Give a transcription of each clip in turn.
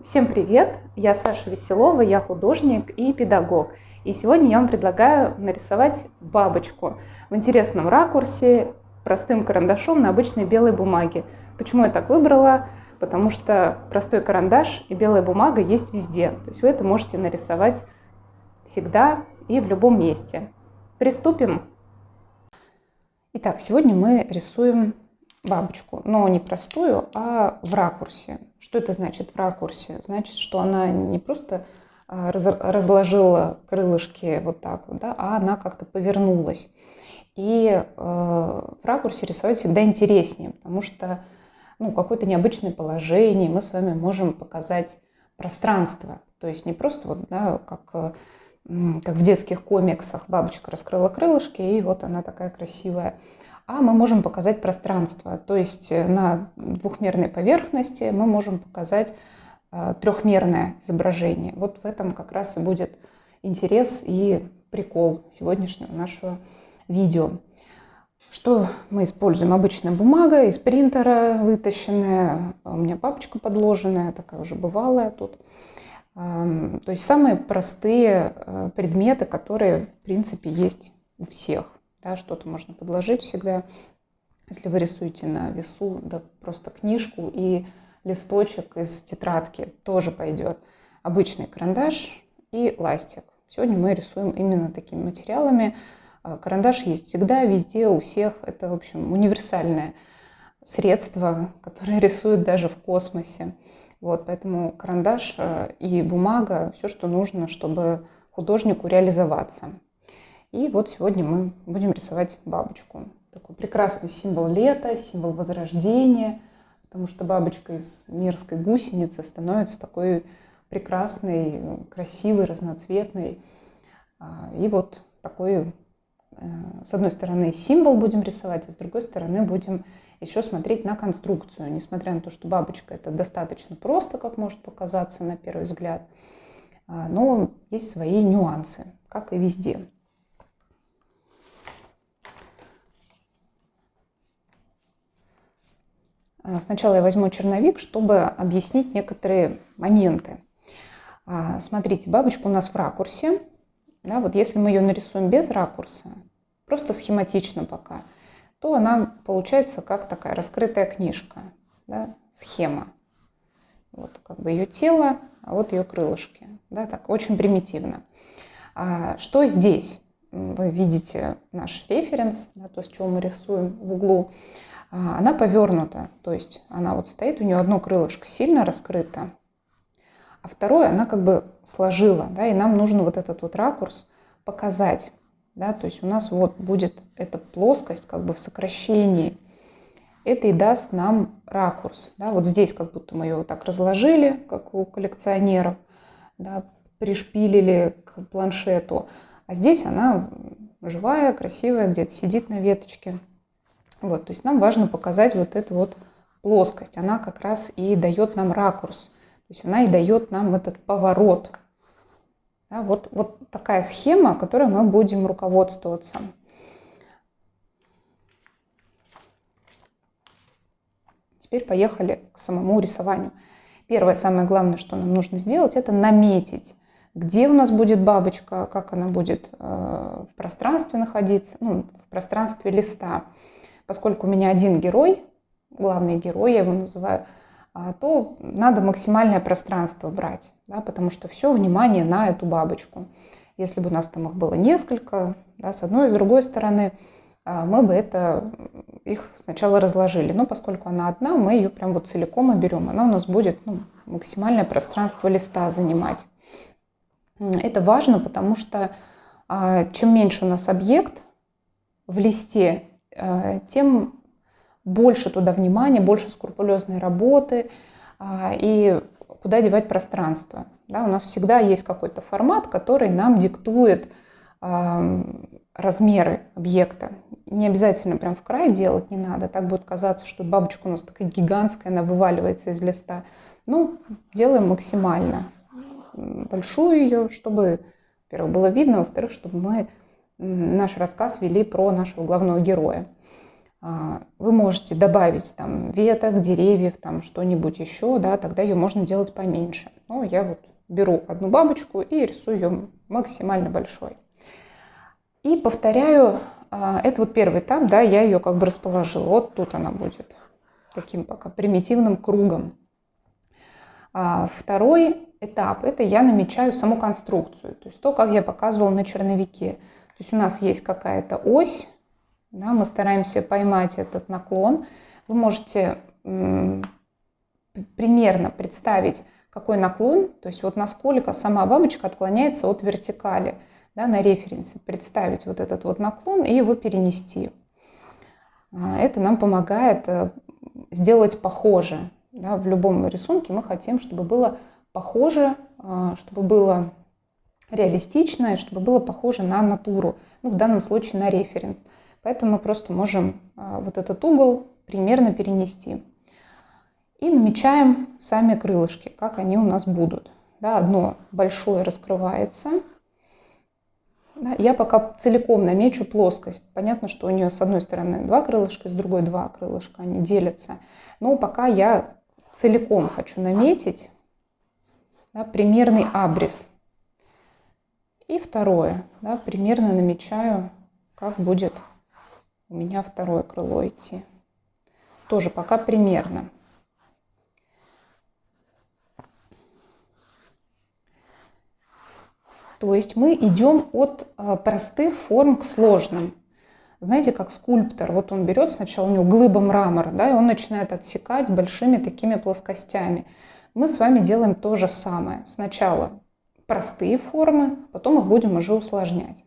Всем привет! Я Саша Веселова, я художник и педагог. И сегодня я вам предлагаю нарисовать бабочку в интересном ракурсе, простым карандашом на обычной белой бумаге. Почему я так выбрала? Потому что простой карандаш и белая бумага есть везде. То есть вы это можете нарисовать всегда и в любом месте. Приступим! Итак, сегодня мы рисуем бабочку, но не простую, а в ракурсе. Что это значит в ракурсе? Значит, что она не просто разложила крылышки вот так вот, да, а она как-то повернулась. И в ракурсе рисовать всегда интереснее, потому что какое-то необычное положение мы с вами можем показать пространство. То есть не просто вот, да, как в детских комиксах бабочка раскрыла крылышки, и вот она такая красивая. А мы можем показать пространство, то есть на двухмерной поверхности мы можем показать трехмерное изображение. Вот в этом как раз и будет интерес и прикол сегодняшнего нашего видео. Что мы используем? Обычная бумага из принтера вытащенная, у меня папочка подложенная, такая уже бывалая тут. То есть самые простые предметы, которые в принципе есть у всех. Да, что-то можно подложить всегда, если вы рисуете на весу, да просто книжку и листочек из тетрадки тоже пойдет. Обычный карандаш и ластик. Сегодня мы рисуем именно такими материалами. Карандаш есть всегда, везде, у всех. Это, в общем, универсальное средство, которое рисуют даже в космосе. Вот, поэтому карандаш и бумага, все, что нужно, чтобы художнику реализоваться. И вот сегодня мы будем рисовать бабочку. Такой прекрасный символ лета, символ возрождения, потому что бабочка из мерзкой гусеницы становится такой прекрасной, красивой, разноцветной. И вот такой, с одной стороны, символ будем рисовать, а с другой стороны будем еще смотреть на конструкцию. Несмотря на то, что бабочка это достаточно просто, как может показаться на первый взгляд, но есть свои нюансы, как и везде. Сначала я возьму черновик, чтобы объяснить некоторые моменты. Смотрите, бабочка у нас в ракурсе. Да, вот если мы ее нарисуем без ракурса, просто схематично пока, то она получается как такая раскрытая книжка, да, схема. Вот как бы ее тело, а вот ее крылышки. Да, так, очень примитивно. Что здесь? Вы видите наш референс, да, то, с чего мы рисуем в углу. Она повернута, то есть она вот стоит, у нее одно крылышко сильно раскрыто, а второе она как бы сложила, да, и нам нужно вот этот вот ракурс показать, да, то есть у нас вот будет эта плоскость как бы в сокращении, это и даст нам ракурс, да, вот здесь как будто мы ее вот так разложили, как у коллекционеров, да, пришпилили к планшету, а здесь она живая, красивая, где-то сидит на веточке. Вот, то есть нам важно показать вот эту вот плоскость. Она как раз и дает нам ракурс. То есть она и дает нам этот поворот. Да, вот такая схема, которой мы будем руководствоваться. Теперь поехали к самому рисованию. Первое, самое главное, что нам нужно сделать, это наметить, где у нас будет бабочка, как она будет в пространстве находиться, в пространстве листа. Поскольку у меня один герой, главный герой, я его называю, то надо максимальное пространство брать, да, потому что все внимание на эту бабочку. Если бы у нас там их было несколько, да, с одной и с другой стороны, мы бы их сначала разложили. Но поскольку она одна, мы ее прям вот целиком и берем. Она у нас будет максимальное пространство листа занимать. Это важно, потому что чем меньше у нас объект в листе, тем больше туда внимания, больше скрупулезной работы и куда девать пространство. Да, у нас всегда есть какой-то формат, который нам диктует размеры объекта. Не обязательно прям в край делать не надо, так будет казаться, что бабочка у нас такая гигантская, она вываливается из листа. Делаем максимально большую ее, чтобы, во-первых, было видно, во-вторых, чтобы мы наш рассказ вели про нашего главного героя. Вы можете добавить там веток, деревьев, там что-нибудь еще, да, тогда ее можно делать поменьше. Но я вот беру одну бабочку и рисую ее максимально большой. И повторяю, это вот первый этап, да, я ее как бы расположила. Вот тут она будет таким пока примитивным кругом. Второй этап – это я намечаю саму конструкцию, то есть то, как я показывала на черновике. То есть у нас есть какая-то ось, да, мы стараемся поймать этот наклон. Вы можете примерно представить, какой наклон, то есть вот насколько сама бабочка отклоняется от вертикали, да, на референсе. Представить вот этот вот наклон и его перенести. Это нам помогает сделать похоже. Да, в любом рисунке мы хотим, чтобы было похоже, чтобы было реалистично, и чтобы было похоже на натуру, ну, в данном случае на референс. Поэтому мы просто можем вот этот угол примерно перенести. И намечаем сами крылышки, как они у нас будут. Да, одно большое раскрывается. Да, я пока целиком намечу плоскость. Понятно, что у нее с одной стороны 2 крылышка, с другой 2 крылышка, они делятся. Но пока я целиком хочу наметить, да, примерный абрис. И второе, да, примерно намечаю, как будет у меня второе крыло идти. Тоже пока примерно. То есть мы идем от простых форм к сложным. Знаете, как скульптор, вот он берет сначала, у него глыба мрамора, да, и он начинает отсекать большими такими плоскостями. Мы с вами делаем то же самое. Сначала простые формы, потом их будем уже усложнять.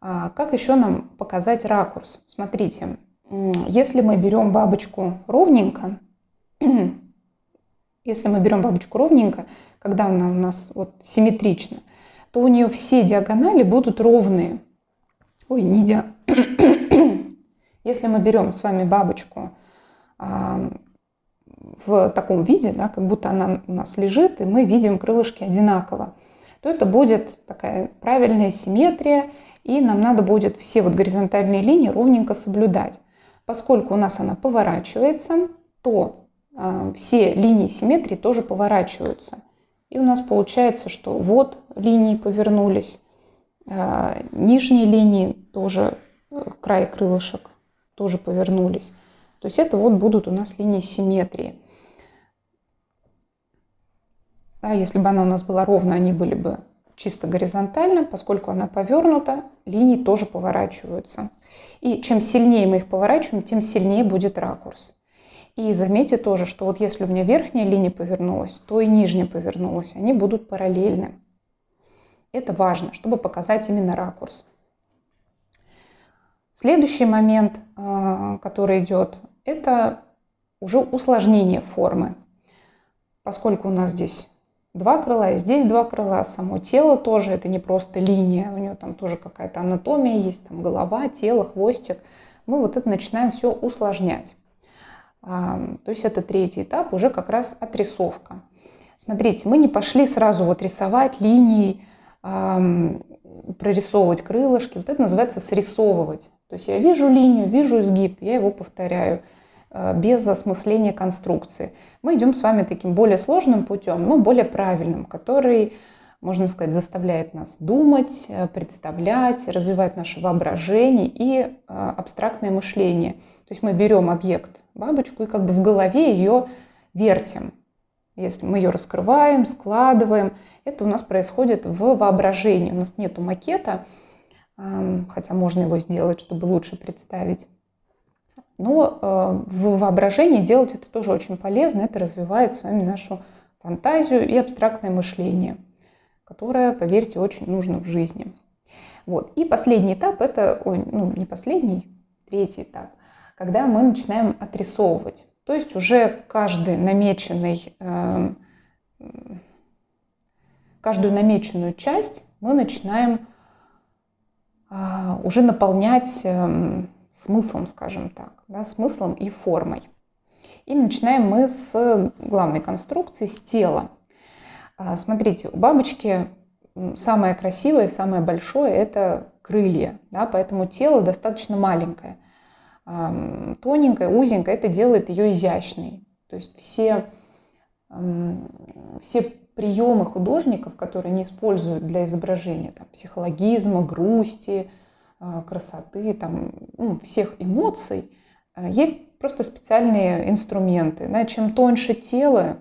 Как еще нам показать ракурс? Смотрите, если мы берем бабочку ровненько, когда она у нас вот симметрична, то у нее все диагонали будут ровные. Ой, не Если мы берем с вами бабочку в таком виде, да, как будто она у нас лежит, и мы видим крылышки одинаково, то это будет такая правильная симметрия, и нам надо будет все вот горизонтальные линии ровненько соблюдать. Поскольку у нас она поворачивается, то все линии симметрии тоже поворачиваются. И у нас получается, что вот линии повернулись, нижние линии тоже, край крылышек тоже повернулись. То есть это вот будут у нас линии симметрии. Да, если бы она у нас была ровно, они были бы чисто горизонтально, поскольку она повернута, линии тоже поворачиваются. И чем сильнее мы их поворачиваем, тем сильнее будет ракурс. И заметьте тоже, что вот если у меня верхняя линия повернулась, то и нижняя повернулась. Они будут параллельны. Это важно, чтобы показать именно ракурс. Следующий момент, который идет, это уже усложнение формы. Поскольку у нас здесь 2 крыла, и здесь 2 крыла, само тело тоже, это не просто линия, у нее там тоже какая-то анатомия есть, там голова, тело, хвостик. Мы вот это начинаем все усложнять. То есть это третий этап, уже как раз отрисовка. Смотрите, мы не пошли сразу вот рисовать линии, прорисовывать крылышки. Вот это называется срисовывать. То есть я вижу линию, вижу изгиб, я его повторяю без осмысления конструкции. Мы идем с вами таким более сложным путем, но более правильным, который, можно сказать, заставляет нас думать, представлять, развивать наше воображение и абстрактное мышление. То есть мы берем объект, бабочку, и как бы в голове ее вертим. Если мы ее раскрываем, складываем, это у нас происходит в воображении. У нас нету макета, хотя можно его сделать, чтобы лучше представить. Но в воображении делать это тоже очень полезно. Это развивает с вами нашу фантазию и абстрактное мышление, которое, поверьте, очень нужно в жизни. Вот. И последний этап, это, не последний, третий этап, когда мы начинаем отрисовывать. То есть уже каждую намеченную часть мы начинаем уже наполнять смыслом, скажем так, да, смыслом и формой. И начинаем мы с главной конструкции, с тела. Смотрите, у бабочки самое красивое, самое большое – это крылья, да, поэтому тело достаточно маленькое. тоненькая, узенькая, это делает ее изящной. То есть все приемы художников, которые они используют для изображения там, психологизма, грусти, красоты, там, всех эмоций, есть просто специальные инструменты. Да? Чем тоньше тело,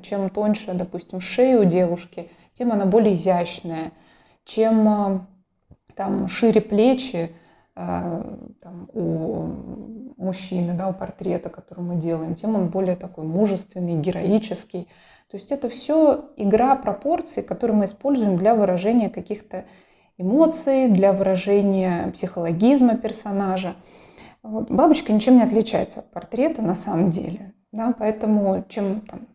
чем тоньше, допустим, шея у девушки, тем она более изящная. Чем там, шире плечи там, у мужчины, да, у портрета, который мы делаем, тем он более такой мужественный, героический. То есть это все игра пропорций, которые мы используем для выражения каких-то эмоций, для выражения психологизма персонажа. Вот. Бабочка ничем не отличается от портрета на самом деле. Да? Поэтому чем там,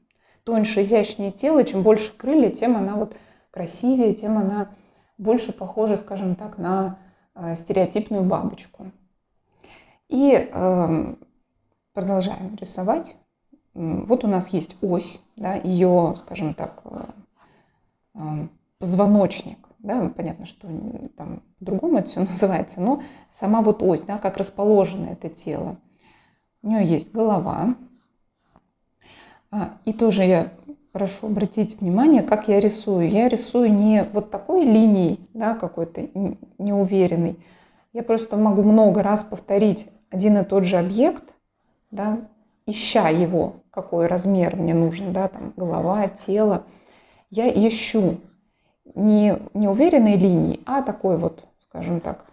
тоньше, изящнее тело, чем больше крылья, тем она вот красивее, тем она больше похожа, скажем так, на стереотипную бабочку. И продолжаем рисовать. Вот у нас есть ось, да, ее, скажем так, позвоночник. Да, понятно, что там по-другому это все называется, но сама вот ось, да, как расположено это тело. У нее есть голова. И тоже я прошу обратить внимание, как я рисую. Я рисую не вот такой линией, да, какой-то неуверенной. Я просто могу много раз повторить один и тот же объект, да, ища его, какой размер мне нужен, да, там голова, тело. Я ищу не уверенной линии, а такой вот, скажем так,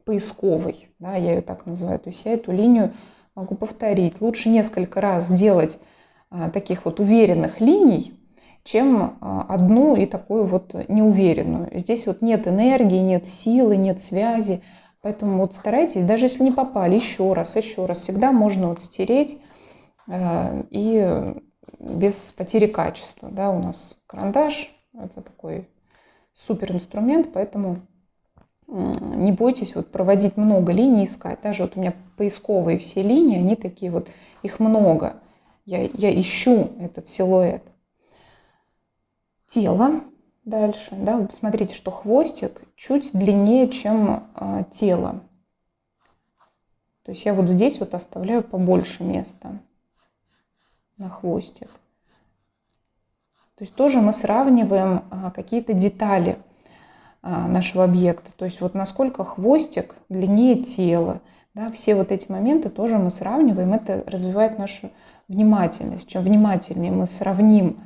поисковой, да, я ее так называю. То есть я эту линию могу повторить. Лучше несколько раз делать таких вот уверенных линий, чем одну и такую вот неуверенную. Здесь вот нет энергии, нет силы, нет связи. Поэтому вот старайтесь, даже если не попали, еще раз. Всегда можно вот стереть и без потери качества. Да, у нас карандаш – это такой супер инструмент, поэтому не бойтесь вот проводить много линий, искать. Даже вот у меня поисковые все линии, они такие вот, их много. Я ищу этот силуэт. Тело дальше. Да, вы посмотрите, что хвостик чуть длиннее, чем тело. То есть я вот здесь вот оставляю побольше места на хвостик. То есть тоже мы сравниваем какие-то детали нашего объекта. То есть вот насколько хвостик длиннее тела. Да, все вот эти моменты тоже мы сравниваем. Это развивает нашу внимательность. Чем внимательнее мы сравним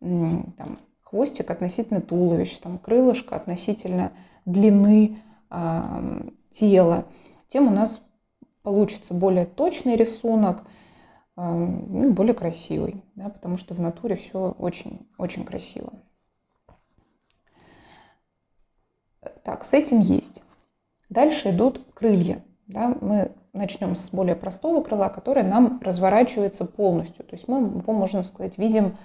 там, хвостик относительно туловища, там, крылышко относительно длины тела, тем у нас получится более точный рисунок, более красивый, да, потому что в натуре все очень красиво. Так, с этим есть. Дальше идут крылья. Да, мы начнем с более простого крыла, которое нам разворачивается полностью. То есть мы его, можно сказать, видим,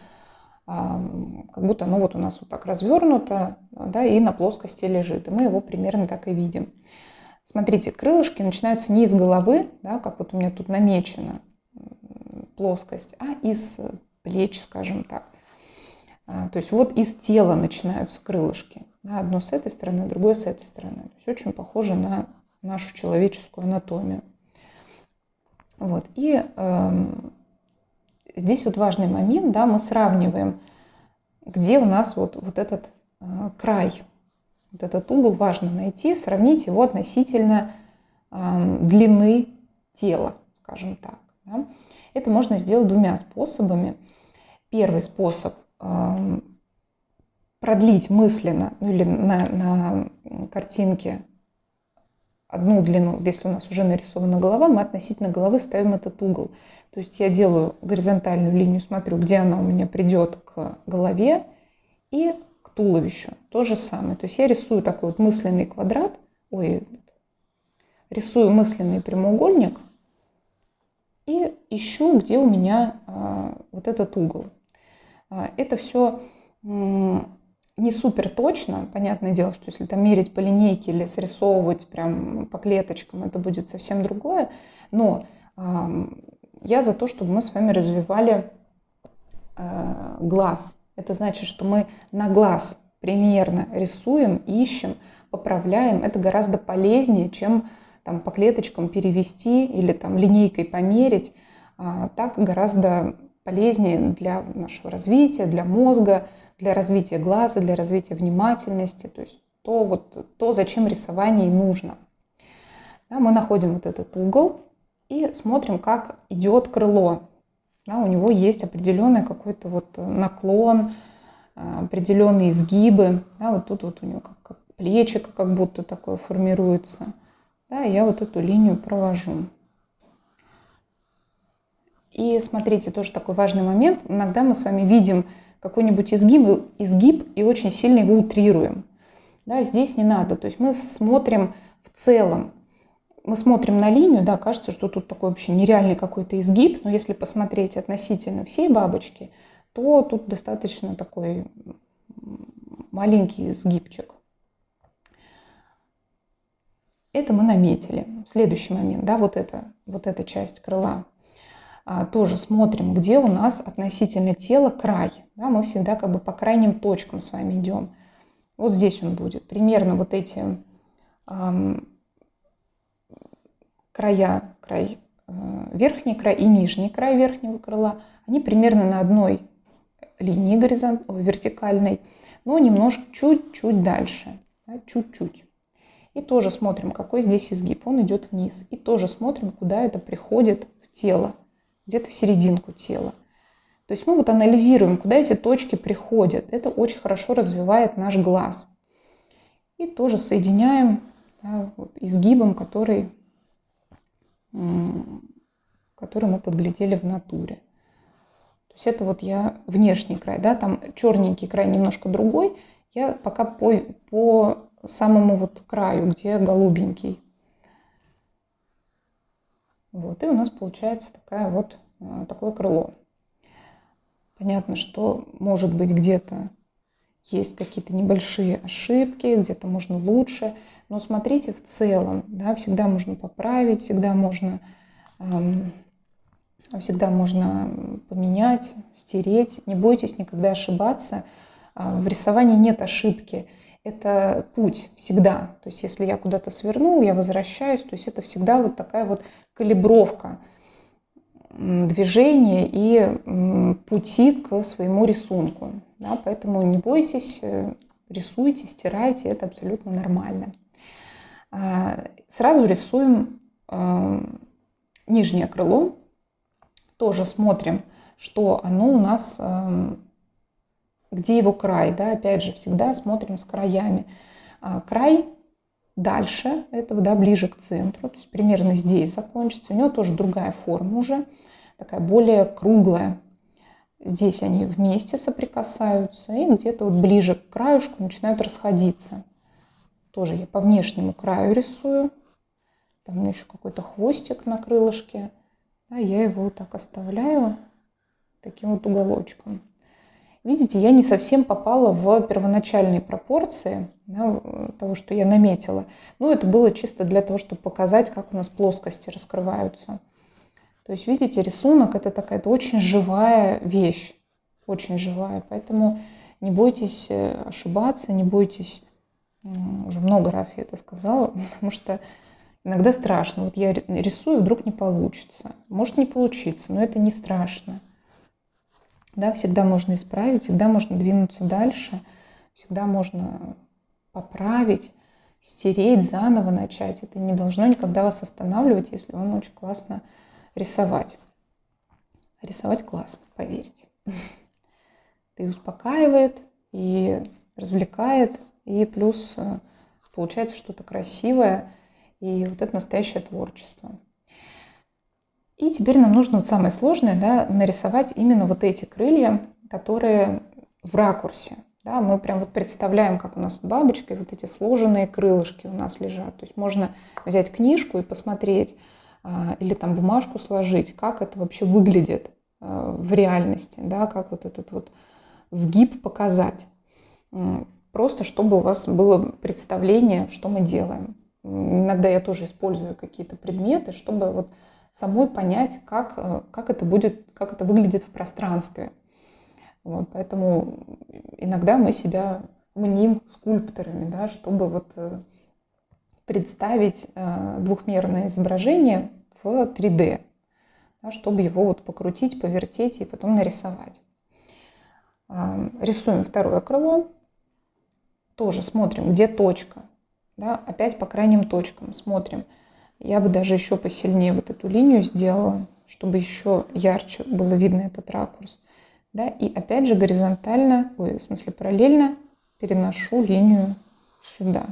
как будто оно вот у нас вот так развернуто, да, и на плоскости лежит. И мы его примерно так и видим. Смотрите, крылышки начинаются не из головы, да, как вот у меня тут намечена плоскость, а из плеч, скажем так. То есть вот из тела начинаются крылышки. Да, одно с этой стороны, другое с этой стороны. То есть очень похоже на нашу человеческую анатомию. Вот. И здесь вот важный момент, да, мы сравниваем, где у нас вот этот край, вот этот угол важно найти, сравнить его относительно длины тела, скажем так. Да. Это можно сделать двумя способами. Первый способ продлить мысленно, ну или на картинке одну длину, если у нас уже нарисована голова, мы относительно головы ставим этот угол. То есть я делаю горизонтальную линию, смотрю, где она у меня придет к голове и к туловищу. То же самое. То есть я рисую такой вот мысленный квадрат, рисую мысленный прямоугольник и ищу, где у меня вот этот угол. Это все не супер точно, понятное дело, что если там мерить по линейке или срисовывать прям по клеточкам, это будет совсем другое, но я за то, чтобы мы с вами развивали глаз. Это значит, что мы на глаз примерно рисуем, ищем, поправляем. Это гораздо полезнее, чем там по клеточкам перевести или там линейкой померить. Так гораздо полезнее для нашего развития, для мозга, для развития глаза, для развития внимательности. То есть то, зачем рисование и нужно. Да, мы находим вот этот угол и смотрим, как идет крыло. Да, у него есть определенный какой-то вот наклон, определенные изгибы. Да, вот тут вот у него как плечико как будто такое формируется. Да, и я вот эту линию провожу. И смотрите, тоже такой важный момент. Иногда мы с вами видим какой-нибудь изгиб и очень сильно его утрируем. Да, здесь не надо. То есть мы смотрим в целом. Мы смотрим на линию, да, кажется, что тут такой вообще нереальный какой-то изгиб, но если посмотреть относительно всей бабочки, то тут достаточно такой маленький изгибчик. Это мы наметили. Следующий момент, да, вот эта часть крыла. Тоже смотрим, где у нас относительно тела край. Да, мы всегда как бы по крайним точкам с вами идем. Вот здесь он будет. Примерно вот эти верхний край и нижний край верхнего крыла, они примерно на одной линии вертикальной, но немножко чуть-чуть дальше, да, чуть-чуть. И тоже смотрим, какой здесь изгиб, он идет вниз. И тоже смотрим, куда это приходит в тело, где-то в серединку тела. То есть мы вот анализируем, куда эти точки приходят. Это очень хорошо развивает наш глаз. И тоже соединяем, да, вот изгибом, который мы подглядели в натуре. То есть это вот я внешний край, да, там черненький край немножко другой. Я пока по самому вот краю, где голубенький. Вот, и у нас получается такое крыло. Понятно, что может быть где-то есть какие-то небольшие ошибки, где-то можно лучше, но смотрите в целом, да, всегда можно поправить, всегда можно поменять, стереть. Не бойтесь никогда ошибаться. В рисовании нет ошибки. Это путь всегда. То есть если я куда-то свернул, я возвращаюсь. То есть это всегда вот такая вот калибровка движения и пути к своему рисунку. Да, поэтому не бойтесь, рисуйте, стирайте, это абсолютно нормально. Сразу рисуем нижнее крыло. Тоже смотрим, что оно у нас, где его край. Да? Опять же, всегда смотрим с краями. Край дальше этого, да, ближе к центру, то есть примерно здесь закончится. У него тоже другая форма уже, такая более круглая. Здесь они вместе соприкасаются и где-то вот ближе к краюшку начинают расходиться. Тоже я по внешнему краю рисую. Там у меня еще какой-то хвостик на крылышке. Да, я его вот так оставляю таким вот уголочком. Видите, я не совсем попала в первоначальные пропорции, да, того, что я наметила. Но это было чисто для того, чтобы показать, как у нас плоскости раскрываются. То есть, видите, рисунок это такая очень живая вещь, очень живая. Поэтому не бойтесь ошибаться, не бойтесь, уже много раз я это сказала, потому что иногда страшно. Вот я рисую, вдруг не получится. Может не получиться, но это не страшно. Да, всегда можно исправить, всегда можно двинуться дальше, всегда можно поправить, стереть, заново начать. Это не должно никогда вас останавливать, если вам очень классно рисовать. Рисовать классно, поверьте. Это и успокаивает, и развлекает, и плюс получается что-то красивое, и вот это настоящее творчество. И теперь нам нужно вот самое сложное, да, нарисовать именно вот эти крылья, которые в ракурсе. Да, мы прям вот представляем, как у нас бабочка, и вот эти сложенные крылышки у нас лежат. То есть можно взять книжку и посмотреть, или там бумажку сложить, как это вообще выглядит в реальности, да, как вот этот вот сгиб показать. Просто чтобы у вас было представление, что мы делаем. Иногда я тоже использую какие-то предметы, чтобы вот самой понять, как это выглядит в пространстве. Вот, поэтому иногда мы себя мним скульпторами, да, чтобы вот представить двухмерное изображение в 3D, да, чтобы его вот покрутить, повертеть и потом нарисовать. Рисуем второе крыло. Тоже смотрим, где точка. Да, опять по крайним точкам смотрим. Я бы даже еще посильнее вот эту линию сделала, чтобы еще ярче было видно этот ракурс. Да, и опять же горизонтально, в смысле параллельно переношу линию сюда.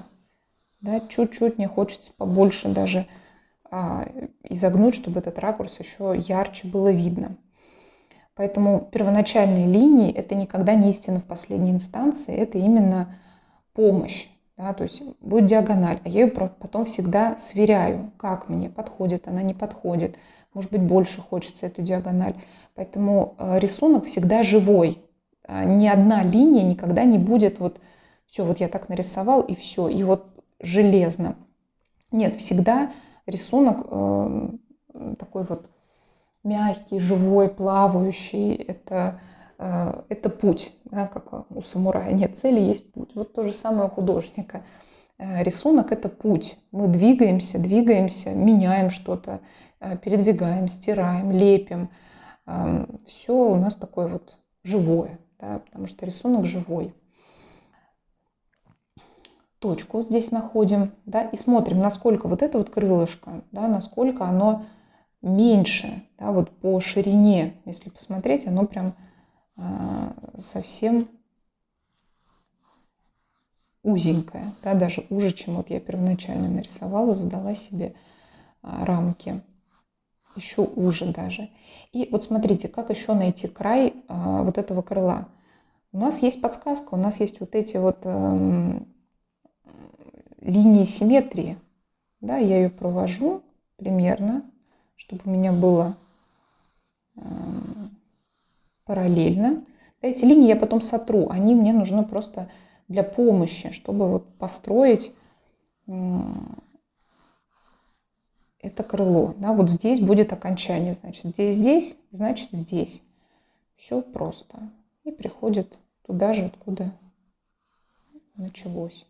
Да, чуть-чуть мне хочется побольше даже изогнуть, чтобы этот ракурс еще ярче было видно. Поэтому первоначальные линии — это никогда не истина в последней инстанции, это именно помощь. Да, то есть будет диагональ, а я ее потом всегда сверяю, как мне подходит, она не подходит. Может быть, больше хочется эту диагональ. Поэтому рисунок всегда живой. Ни одна линия никогда не будет вот все, вот я так нарисовал и все, и вот железно. Нет, всегда рисунок такой вот мягкий, живой, плавающий. Это путь, да, как у самурая. Нет цели, есть путь. Вот то же самое у художника. Рисунок — это путь. Мы двигаемся, меняем что-то, передвигаем, стираем, лепим. Все у нас такое вот живое, да, потому что рисунок живой. Точку здесь находим, да, и смотрим, насколько вот это вот крылышко, да, насколько оно меньше, да, вот по ширине. Если посмотреть, оно прям совсем узенькая, да, даже уже, чем вот я первоначально нарисовала, задала себе рамки. Еще уже даже. И вот смотрите, как еще найти край вот этого крыла. У нас есть подсказка, у нас есть вот эти вот линии симметрии. Да, я ее провожу примерно, чтобы у меня было параллельно. Эти линии я потом сотру, они мне нужны просто для помощи, чтобы вот построить это крыло. Да, вот здесь будет окончание, значит, где здесь, значит здесь. Все просто. И приходит туда же, откуда началось.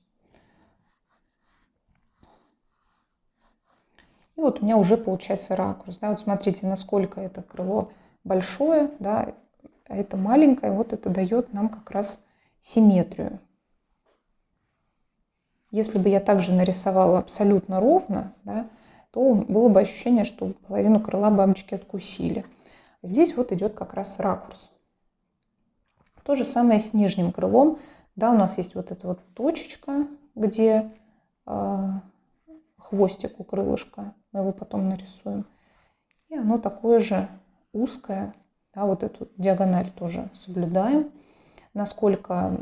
И вот у меня уже получается ракурс. Да, вот смотрите, насколько это крыло большое, да, а это маленькое, вот это дает нам как раз симметрию. Если бы я также нарисовала абсолютно ровно, да, то было бы ощущение, что половину крыла бабочки откусили. Здесь вот идет как раз ракурс. То же самое с нижним крылом. Да, у нас есть вот эта вот точечка, где хвостик у крылышка. Мы его потом нарисуем. И оно такое же узкое. Да, вот эту диагональ тоже соблюдаем. Насколько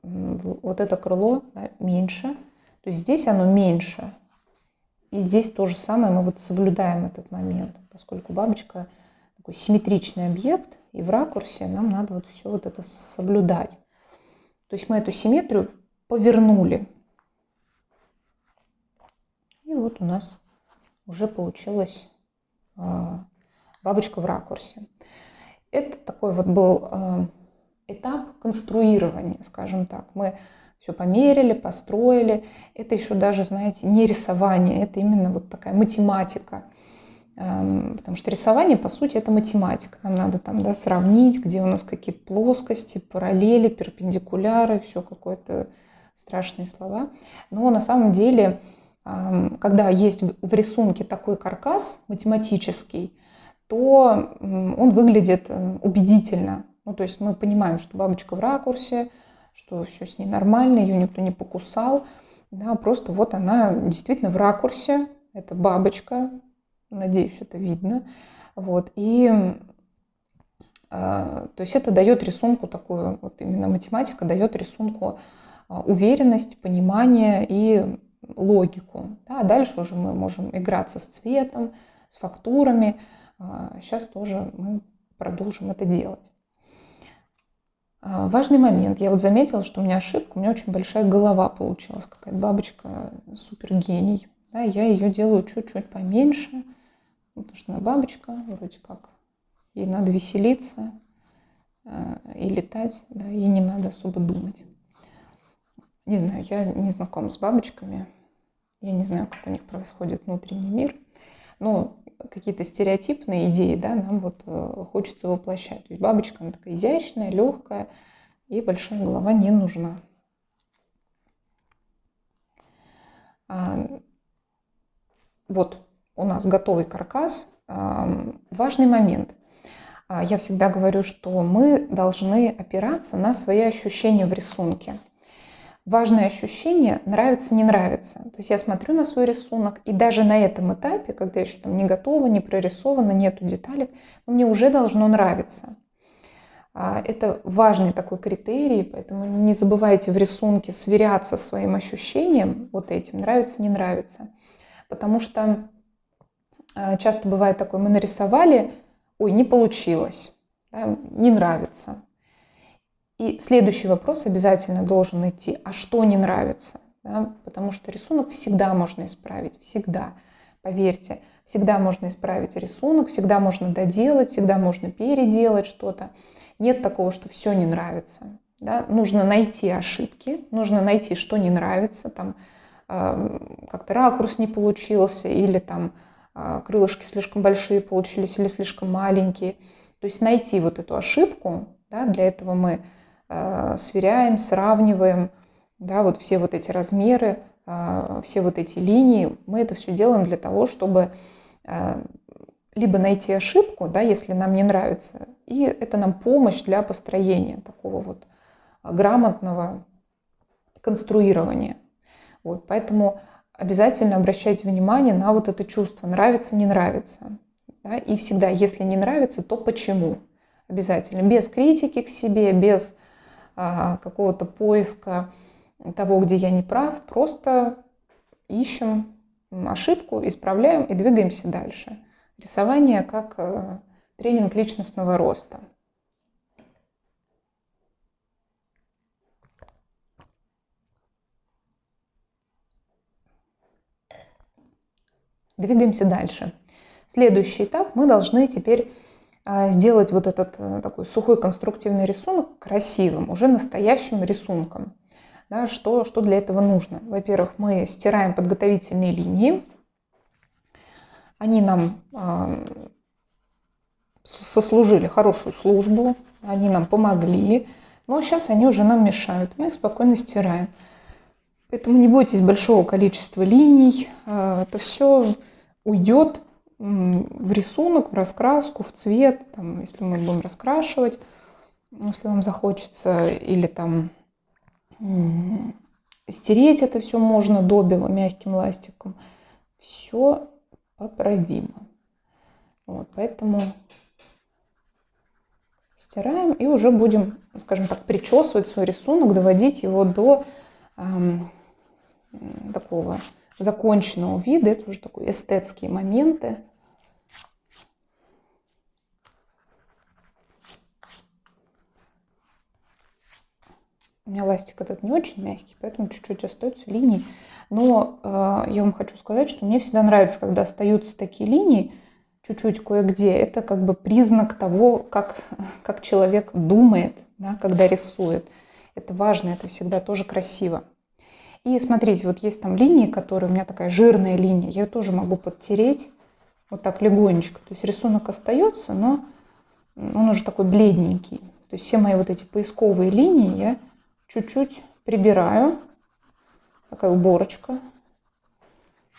вот это крыло, да, меньше. То есть здесь оно меньше. И здесь то же самое, мы вот соблюдаем этот момент. Поскольку бабочка такой симметричный объект, и в ракурсе нам надо вот все вот это соблюдать. То есть мы эту симметрию повернули. И вот у нас уже получилась бабочка в ракурсе. Это такой вот был этап конструирования, скажем так. Мы все померили, построили. Это еще даже, знаете, не рисование, это именно вот такая математика. Потому что рисование, по сути, это математика. Нам надо там, да, сравнить, где у нас какие-то плоскости, параллели, перпендикуляры, все какое-то страшные слова. Но на самом деле, когда есть в рисунке такой каркас математический, то он выглядит убедительно. Ну, то есть мы понимаем, что бабочка в ракурсе, что все с ней нормально, ее никто не покусал. Да, просто вот она действительно в ракурсе, это бабочка. Надеюсь, это видно. Вот. И то есть это дает рисунку такую, вот именно математика дает рисунку уверенность, понимание и логику. Да, а дальше уже мы можем играться с цветом, с фактурами. Сейчас тоже мы продолжим это делать. Важный момент. Я вот заметила, что у меня ошибка, у меня очень большая голова получилась. Какая-то бабочка супергений. Да, я ее делаю чуть-чуть поменьше. Потому что она бабочка, вроде как ей надо веселиться и летать, да, ей не надо особо думать. Не знаю, я не знакома с бабочками, Я не знаю, как у них происходит внутренний мир, но какие-то стереотипные идеи, да, нам вот хочется воплощать. То есть бабочка, она такая изящная, легкая, и большая голова не нужна. Вот у нас готовый каркас. Важный момент. Я всегда говорю, что мы должны опираться на свои ощущения в рисунке. Важное ощущение нравится, не нравится. То есть я смотрю на свой рисунок, и даже на этом этапе, когда еще там не готово, не прорисовано, нету деталек, мне уже должно нравиться. Это важный такой критерий, поэтому не забывайте в рисунке сверяться своим ощущением, вот этим, нравится, не нравится. Потому что часто бывает такое, мы нарисовали, ой, не получилось, да, не нравится. И следующий вопрос обязательно должен идти, а что не нравится? Да? Потому что рисунок всегда можно исправить, всегда. Поверьте, всегда можно исправить рисунок, всегда можно доделать, всегда можно переделать что-то. Нет такого, что все не нравится. Да? Нужно найти ошибки, нужно найти, что не нравится, там как-то ракурс не получился, или там крылышки слишком большие получились, или слишком маленькие. То есть найти вот эту ошибку, да, для этого мы сверяем, сравниваем, да, вот все вот эти размеры, все вот эти линии. Мы это все делаем для того, чтобы либо найти ошибку, да, если нам не нравится, и это нам помощь для построения такого вот грамотного конструирования. Вот, поэтому обязательно обращайте внимание на вот это чувство нравится, не нравится. Да, и всегда, если не нравится, то почему? Обязательно. Без критики к себе, без какого-то поиска того, где я не прав, просто ищем ошибку, исправляем и двигаемся дальше. Рисование как тренинг личностного роста. Двигаемся дальше. Следующий этап, мы должны теперь сделать вот этот такой сухой конструктивный рисунок красивым, уже настоящим рисунком. Да, что для этого нужно? Во-первых, мы стираем подготовительные линии. Они нам сослужили хорошую службу, они нам помогли, но сейчас они уже нам мешают. Мы их спокойно стираем. Поэтому не бойтесь большого количества линий. Это все уйдет в рисунок, в раскраску, в цвет, там, если мы будем раскрашивать, если вам захочется, или там стереть это все можно до бела мягким ластиком. Все поправимо. Вот, поэтому стираем и уже будем, скажем так, причесывать свой рисунок, доводить его до такого законченного вида. Это уже такие эстетские моменты. У меня ластик этот не очень мягкий, поэтому чуть-чуть остаются линии. Но я вам хочу сказать, что мне всегда нравится, когда остаются такие линии, чуть-чуть кое-где. Это как бы признак того, как человек думает, да, когда рисует. Это важно, это всегда тоже красиво. И смотрите, вот есть там линии, которые у меня такая жирная линия. Я ее тоже могу подтереть вот так легонечко. То есть рисунок остается, но он уже такой бледненький. То есть все мои вот эти поисковые линии я чуть-чуть прибираю. Такая уборочка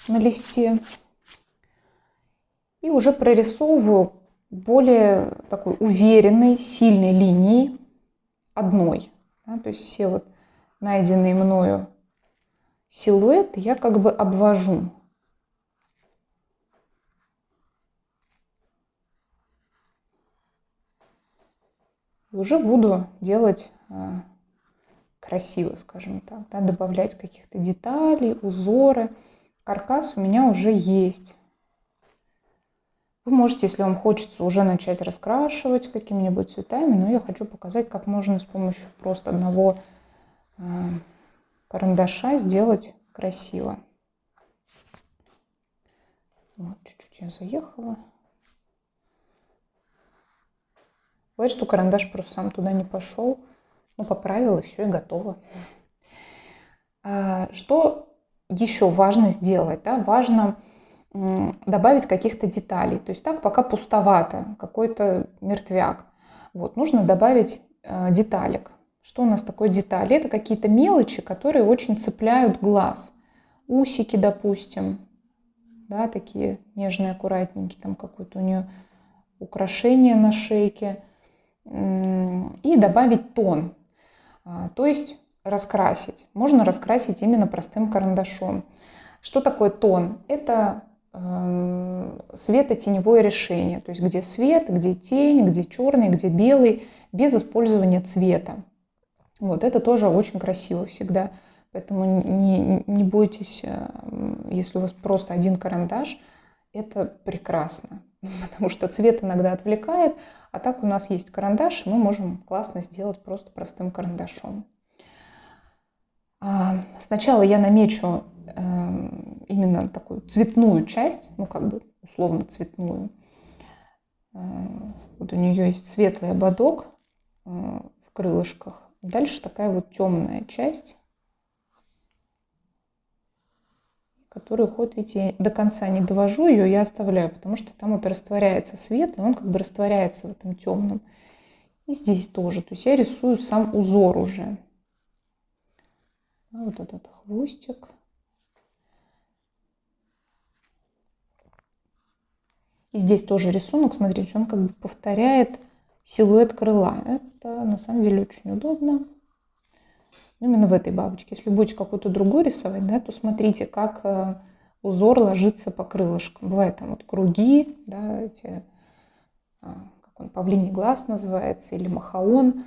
на листе. И уже прорисовываю более такой уверенной, сильной линией одной. Да, то есть все вот найденные мною силуэты я как бы обвожу. И уже буду делать красиво, скажем так, да, добавлять каких-то деталей, узоры. Каркас у меня уже есть. Вы можете, если вам хочется, уже начать раскрашивать какими-нибудь цветами, но я хочу показать, как можно с помощью просто одного карандаша сделать красиво. Вот, чуть-чуть я заехала. Бывает, что карандаш просто сам туда не пошел. Ну, поправила, все, и готово. Что еще важно сделать? Да? Важно добавить каких-то деталей. То есть так пока пустовато, какой-то мертвяк. Вот, нужно добавить деталек. Что у нас такое детали? Это какие-то мелочи, которые очень цепляют глаз. Усики, допустим, да, такие нежные, аккуратненькие, там какое-то у нее украшение на шейке. И добавить тон, то есть раскрасить. Можно раскрасить именно простым карандашом. Что такое тон? Это светотеневое решение, то есть где свет, где тень, где черный, где белый, без использования цвета. Вот это тоже очень красиво всегда. Поэтому не бойтесь, если у вас просто один карандаш, это прекрасно, потому что цвет иногда отвлекает, а так у нас есть карандаш, и мы можем классно сделать просто простым карандашом. Сначала я намечу именно такую цветную часть, ну как бы условно цветную. Вот у нее есть светлый ободок в крылышках. Дальше такая вот темная часть, которую хоть ведь я до конца не довожу ее, я оставляю, потому что там вот растворяется свет, и он как бы растворяется в этом темном. И здесь тоже, то есть я рисую сам узор уже. Вот этот хвостик. И здесь тоже рисунок, смотрите, он как бы повторяет силуэт крыла. Это на самом деле очень удобно. Именно в этой бабочке. Если будете какую-то другую рисовать, да, то смотрите, как узор ложится по крылышкам. Бывает там вот круги, да, эти, как он, павлиний глаз называется, или махаон.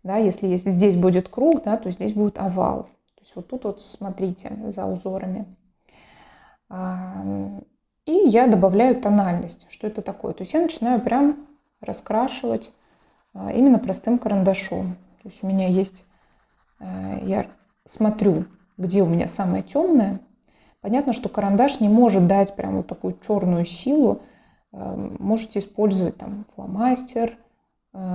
Да, если здесь будет круг, да, то здесь будет овал. То есть вот тут вот смотрите за узорами. И я добавляю тональность. Что это такое? То есть я начинаю прям раскрашивать именно простым карандашом. То есть у меня есть... Я смотрю, где у меня самое темное. Понятно, что карандаш не может дать прям вот такую черную силу. Можете использовать там фломастер,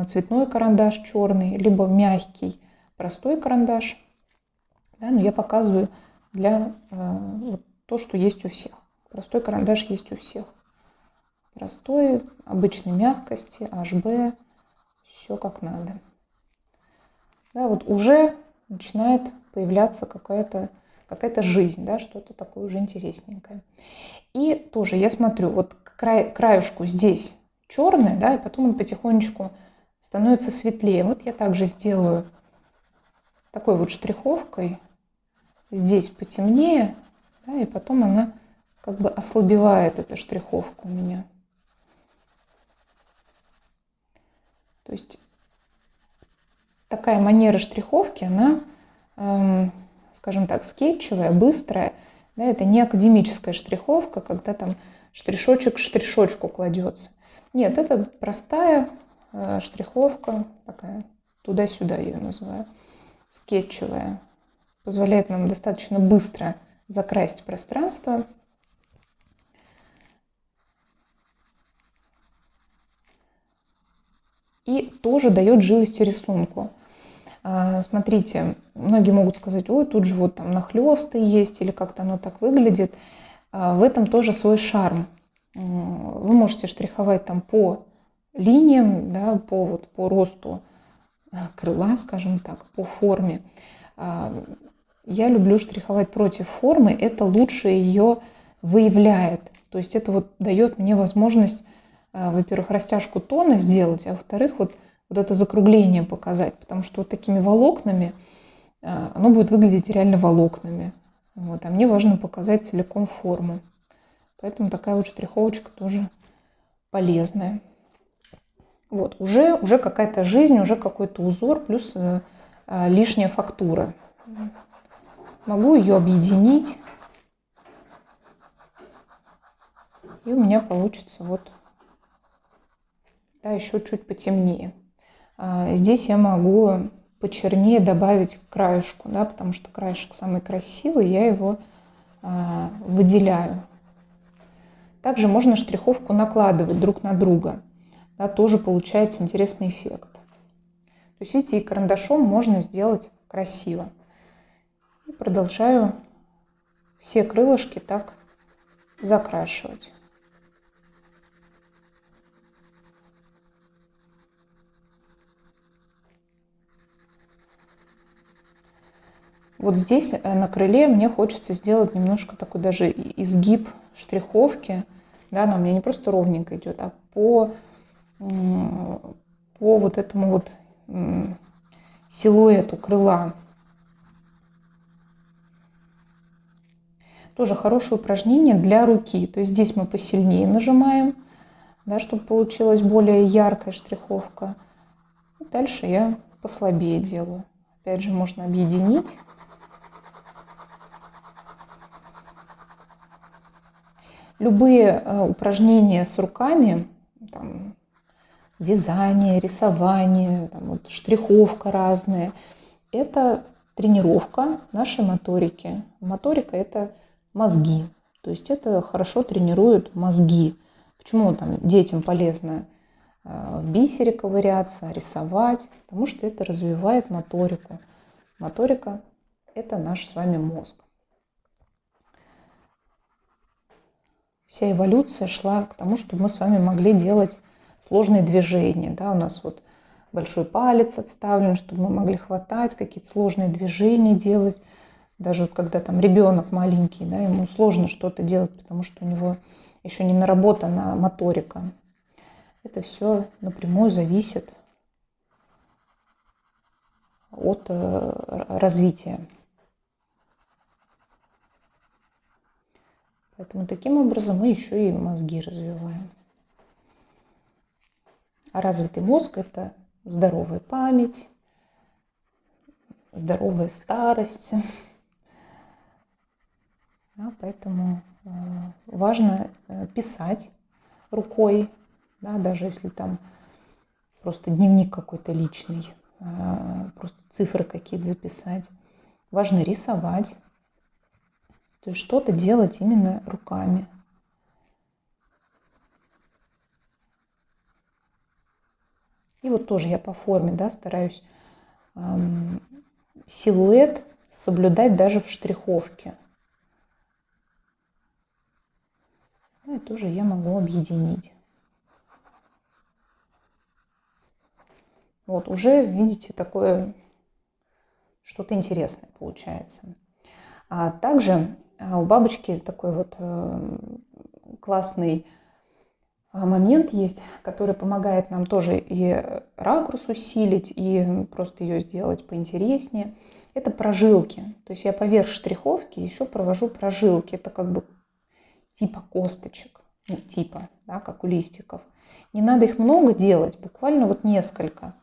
цветной карандаш черный, либо мягкий простой карандаш. Да, но я показываю для вот то, что есть у всех. Простой карандаш есть у всех. Простой, обычной мягкости, HB, все как надо. Да, вот уже начинает появляться какая-то жизнь, да, что-то такое уже интересненькое. И тоже я смотрю, вот краюшку здесь черный, да, и потом он потихонечку становится светлее. Вот я также сделаю такой вот штриховкой. Здесь потемнее, да, и потом она как бы ослабевает, эта штриховка у меня. То есть такая манера штриховки, она, скажем так, скетчевая, быстрая. Да, это не академическая штриховка, когда там штришочек к штришочку кладется. Нет, это простая штриховка, такая туда-сюда я ее называю, скетчевая. Позволяет нам достаточно быстро закрасить пространство. И тоже дает живости рисунку. Смотрите, многие могут сказать, ой, тут же вот там нахлесты есть, или как-то оно так выглядит. В этом тоже свой шарм. Вы можете штриховать там по линиям, да, по росту крыла, скажем так, по форме. Я люблю штриховать против формы, это лучше ее выявляет. То есть это вот дает мне возможность, во-первых, растяжку тона сделать, а во-вторых, вот это закругление показать, потому что вот такими волокнами оно будет выглядеть реально волокнами. Вот, а мне важно показать целиком форму. Поэтому такая вот штриховочка тоже полезная. Вот, уже какая-то жизнь, уже какой-то узор, плюс лишняя фактура. Могу ее объединить, и у меня получится вот, да, еще чуть потемнее. Здесь я могу почернее добавить краешку, да, потому что краешек самый красивый, я его выделяю. Также можно штриховку накладывать друг на друга, да, тоже получается интересный эффект. То есть, видите, и карандашом можно сделать красиво. И продолжаю все крылышки так закрашивать. Вот здесь на крыле мне хочется сделать немножко такой даже изгиб штриховки. Да, она у меня не просто ровненько идет, а по вот этому вот силуэту крыла. Тоже хорошее упражнение для руки. То есть здесь мы посильнее нажимаем, да, чтобы получилась более яркая штриховка. И дальше я послабее делаю. Опять же, можно объединить. Любые упражнения с руками, там, вязание, рисование, там, вот, штриховка разные, это тренировка нашей моторики. Моторика – это мозги, то есть это хорошо тренирует мозги. Почему там детям полезно в бисере ковыряться, рисовать? Потому что это развивает моторику. Моторика – это наш с вами мозг. Вся эволюция шла к тому, чтобы мы с вами могли делать сложные движения. Да, у нас вот большой палец отставлен, чтобы мы могли хватать, какие-то сложные движения делать. Даже вот когда там ребенок маленький, да, ему сложно что-то делать, потому что у него еще не наработана моторика. Это все напрямую зависит от развития. Поэтому таким образом мы еще и мозги развиваем. А развитый мозг – это здоровая память, здоровая старость. Да, поэтому важно писать рукой, да, даже если там просто дневник какой-то личный, просто цифры какие-то записать. Важно рисовать. То есть что-то делать именно руками. И вот тоже я по форме, да, стараюсь силуэт соблюдать даже в штриховке. И тоже я могу объединить. Вот уже, видите, такое что-то интересное получается. А также у бабочки такой вот классный момент есть, который помогает нам тоже и ракурс усилить, и просто ее сделать поинтереснее. Это прожилки. То есть я поверх штриховки еще провожу прожилки. Это как бы типа косточек, ну, типа, да, как у листиков. Не надо их много делать, буквально вот несколько.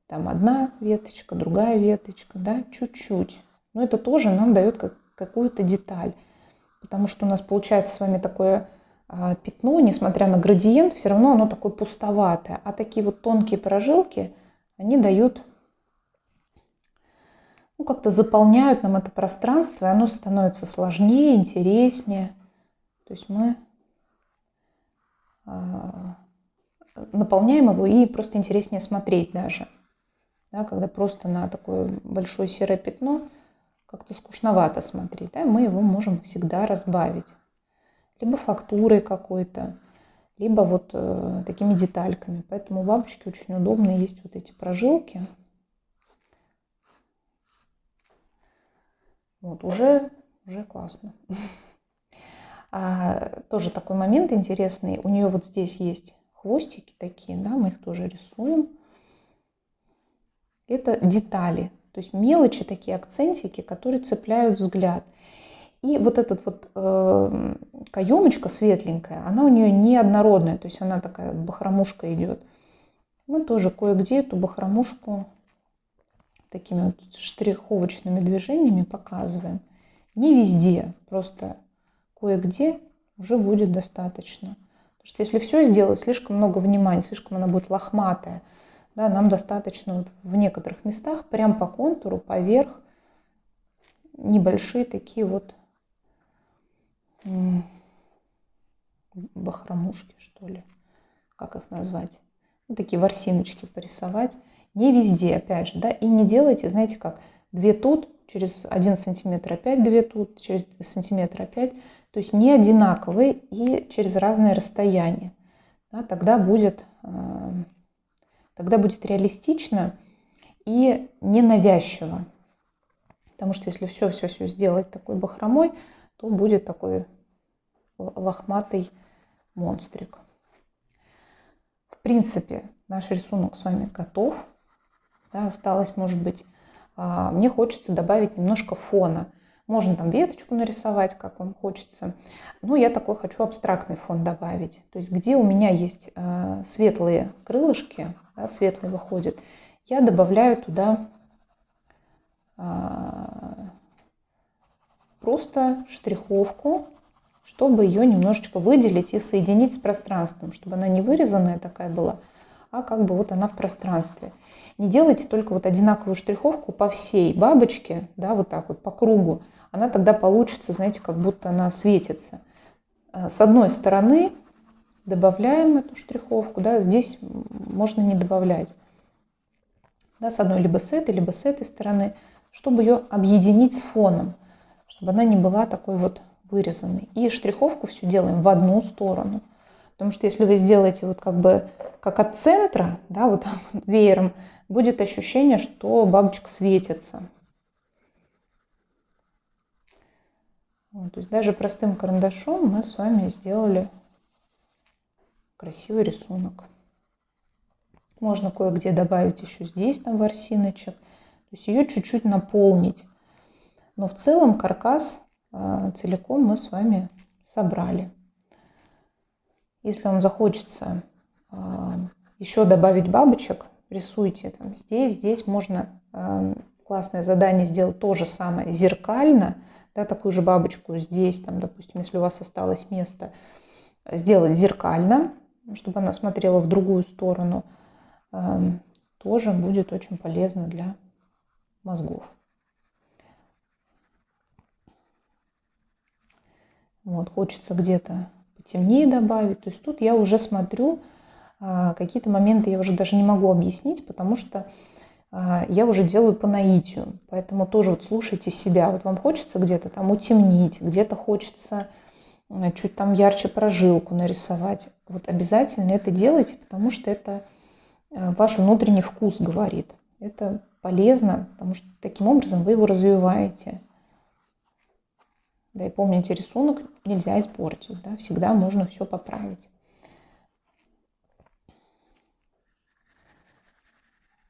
Там одна веточка, другая веточка, да, чуть-чуть. Но это тоже нам дает какую-то деталь. Потому что у нас получается с вами такое пятно, несмотря на градиент, все равно оно такое пустоватое. А такие вот тонкие прожилки, они дают, ну, как-то заполняют нам это пространство, и оно становится сложнее, интереснее. То есть мы наполняем его, и просто интереснее смотреть даже. Да, когда просто на такое большое серое пятно как-то скучновато смотреть, да, мы его можем всегда разбавить. Либо фактурой какой-то, либо вот такими детальками. Поэтому у бабочки очень удобно есть вот эти прожилки. Вот, уже классно. Тоже такой момент интересный. У нее вот здесь есть хвостики такие, да, мы их тоже рисуем. Это детали, то есть мелочи, такие акцентики, которые цепляют взгляд. И вот эта вот каемочка светленькая, она у нее неоднородная, то есть она такая бахромушка идет. Мы тоже кое-где эту бахромушку такими вот штриховочными движениями показываем. Не везде, просто кое-где уже будет достаточно. Потому что если все сделать, слишком много внимания, слишком она будет лохматая. Да, нам достаточно вот в некоторых местах прям по контуру, поверх, небольшие такие вот бахромушки, что ли, как их назвать. Вот такие ворсиночки порисовать. Не везде, опять же, да, и не делайте, знаете как, 2 тут, через 1 сантиметр опять 2 тут, через сантиметр опять. То есть не одинаковые и через разные расстояния. Да, тогда будет реалистично и ненавязчиво. Потому что если все сделать такой бахромой, то будет такой лохматый монстрик. В принципе, наш рисунок с вами готов. Да, осталось, может быть, мне хочется добавить немножко фона. Можно там веточку нарисовать, как вам хочется. Но я такой хочу абстрактный фон добавить. То есть где у меня есть светлые крылышки, да, светлый выходит, я добавляю туда просто штриховку, чтобы ее немножечко выделить и соединить с пространством, чтобы она не вырезанная такая была, а как бы вот она в пространстве. Не делайте только вот одинаковую штриховку по всей бабочке, да, вот так вот по кругу. Она тогда получится, знаете, как будто она светится. С одной стороны добавляем эту штриховку, да, здесь можно не добавлять. Да, с одной либо с этой стороны, чтобы ее объединить с фоном, чтобы она не была такой вот вырезанной. И штриховку всю делаем в одну сторону. Потому что если вы сделаете вот как бы как от центра, да, вот так вот веером, будет ощущение, что бабочка светится. Вот, то есть даже простым карандашом мы с вами сделали красивый рисунок. Можно кое-где добавить еще здесь там ворсиночек, то есть ее чуть-чуть наполнить. Но в целом каркас целиком мы с вами собрали. Если вам захочется еще добавить бабочек, рисуйте там здесь можно классное задание сделать то же самое зеркально, да, такую же бабочку здесь, там, допустим, если у вас осталось место, сделать зеркально, чтобы она смотрела в другую сторону, тоже будет очень полезно для мозгов. Вот, хочется где-то потемнее добавить. То есть тут я уже смотрю, какие-то моменты я уже даже не могу объяснить, потому что я уже делаю по наитию. Поэтому тоже вот слушайте себя. Вот вам хочется где-то там утемнить, где-то хочется чуть там ярче прожилку нарисовать. Вот обязательно это делайте, потому что это ваш внутренний вкус говорит. Это полезно, потому что таким образом вы его развиваете. Да, и помните, рисунок нельзя испортить, да, всегда можно все поправить.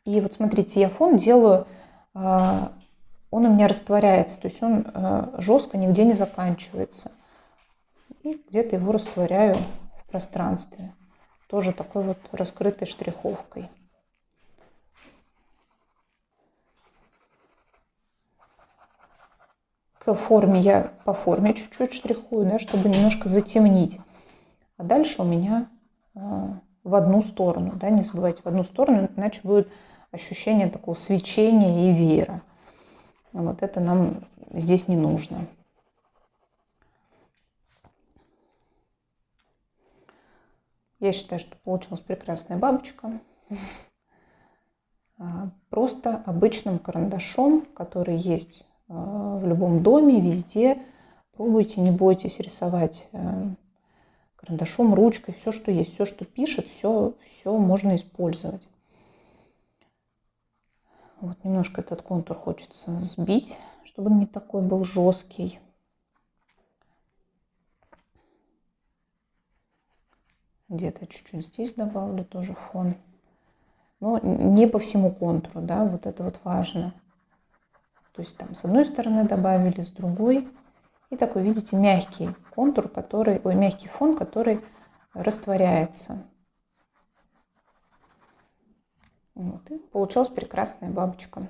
И вот смотрите, я фон делаю, он у меня растворяется, то есть он жестко нигде не заканчивается. И где-то его растворяю в пространстве, тоже такой вот раскрытой штриховкой. К форме я по форме чуть-чуть штрихую, да, чтобы немножко затемнить. А дальше у меня в одну сторону, да, не забывайте, в одну сторону, иначе будет ощущение такого свечения и веера. Вот это нам здесь не нужно. Я считаю, что получилась прекрасная бабочка. Просто обычным карандашом, который есть в любом доме, везде. Пробуйте, не бойтесь рисовать карандашом, ручкой, все, что есть, все, что пишет, все можно использовать. Вот немножко этот контур хочется сбить, чтобы он не такой был жесткий. Где-то чуть-чуть здесь добавлю тоже фон. Но не по всему контуру, да, вот это вот важно. То есть там с одной стороны добавили, с другой. И такой, видите, мягкий контур, мягкий фон, который растворяется. Вот, и получилась прекрасная бабочка.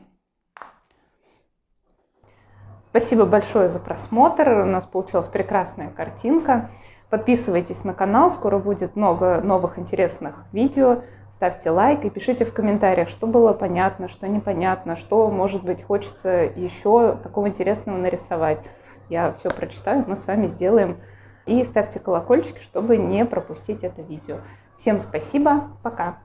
Спасибо большое за просмотр. У нас получилась прекрасная картинка. Подписывайтесь на канал, скоро будет много новых интересных видео. Ставьте лайк и пишите в комментариях, что было понятно, что непонятно, что, может быть, хочется еще такого интересного нарисовать. Я все прочитаю, мы с вами сделаем. И ставьте колокольчики, чтобы не пропустить это видео. Всем спасибо, пока!